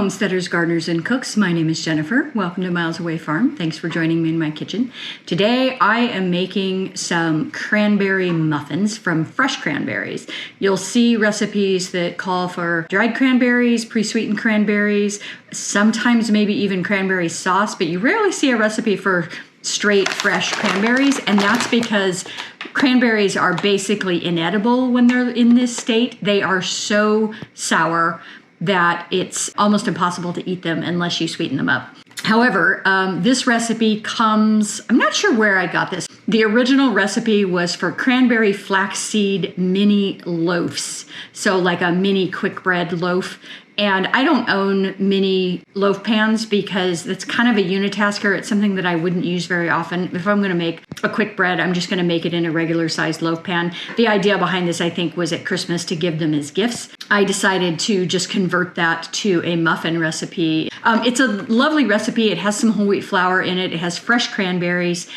homesteaders, gardeners, and cooks. My name is Jennifer. Welcome to Miles Away Farm. Thanks for joining me in my kitchen. Today I am making some cranberry muffins from fresh cranberries. You'll see recipes that call for dried cranberries, pre-sweetened cranberries, sometimes maybe even cranberry sauce, but you rarely see a recipe for straight fresh cranberries, and that's because cranberries are basically inedible when they're in this state. They are so sour that it's almost impossible to eat them unless you sweeten them up. However, this recipe comes, I'm not sure where I got this. The original recipe was for cranberry flaxseed mini loaves. So like a mini quick bread loaf. And I don't own mini loaf pans because it's kind of a unitasker. It's something that I wouldn't use very often. If I'm going to make a quick bread, I'm just going to make it in a regular sized loaf pan. The idea behind this, I think, was at Christmas to give them as gifts. I decided to just convert that to a muffin recipe. It's a lovely recipe. It has some whole wheat flour in it. It has fresh cranberries.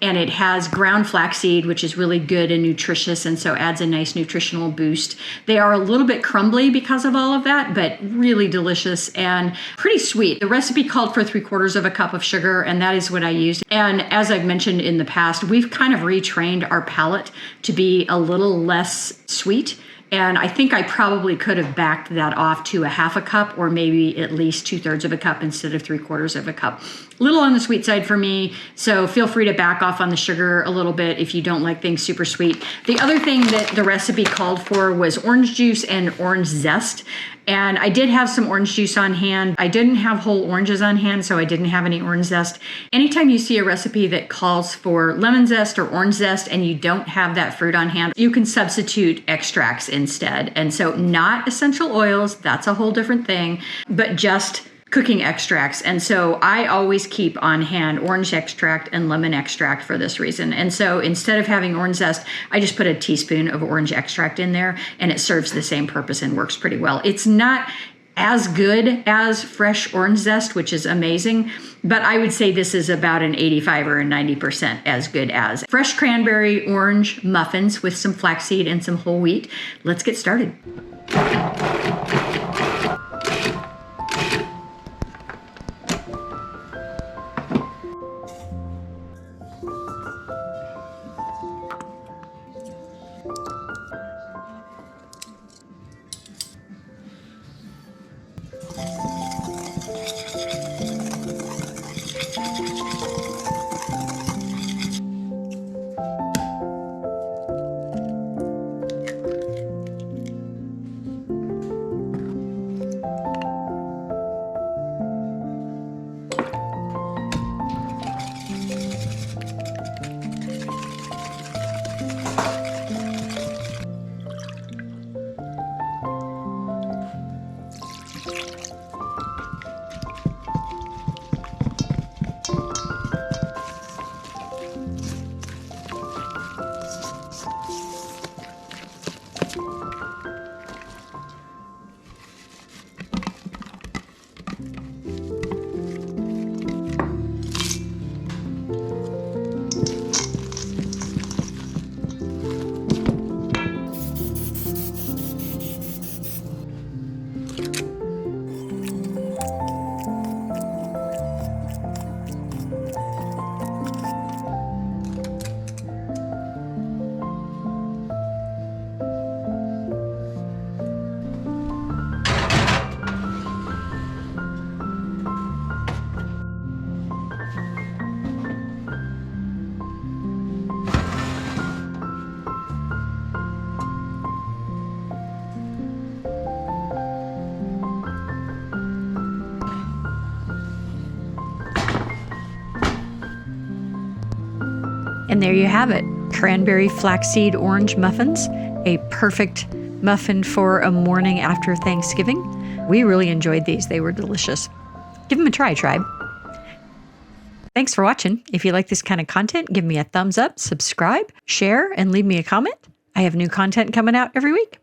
And it has ground flaxseed, which is really good and nutritious, and so adds a nice nutritional boost. They are a little bit crumbly because of all of that, but really delicious and pretty sweet. The recipe called for 3/4 cup of sugar, and that is what I used. And as I've mentioned in the past, we've kind of retrained our palate to be a little less sweet. And I think I probably could have backed that off to a 1/2 cup or maybe at least 2/3 cup instead of 3/4 cup. A little on the sweet side for me, so feel free to back off on the sugar a little bit if you don't like things super sweet. The other thing that the recipe called for was orange juice and orange zest. And I did have some orange juice on hand. I didn't have whole oranges on hand, so I didn't have any orange zest. Anytime you see a recipe that calls for lemon zest or orange zest and you don't have that fruit on hand, you can substitute extracts instead. And so not essential oils, that's a whole different thing, but just cooking extracts. And so I always keep on hand orange extract and lemon extract for this reason. And so instead of having orange zest, I just put a teaspoon of orange extract in there, and it serves the same purpose and works pretty well. It's not as good as fresh orange zest, which is amazing, but I would say this is about an 85 or a 90% as good as fresh cranberry orange muffins with some flaxseed and some whole wheat. Let's get started. And there you have it, cranberry flaxseed orange muffins, a perfect muffin for a morning after Thanksgiving. We really enjoyed these. They were delicious. Give them a try, tribe. Thanks for watching. If you like this kind of content, give me a thumbs up, subscribe, share, and leave me a comment. I have new content coming out every week.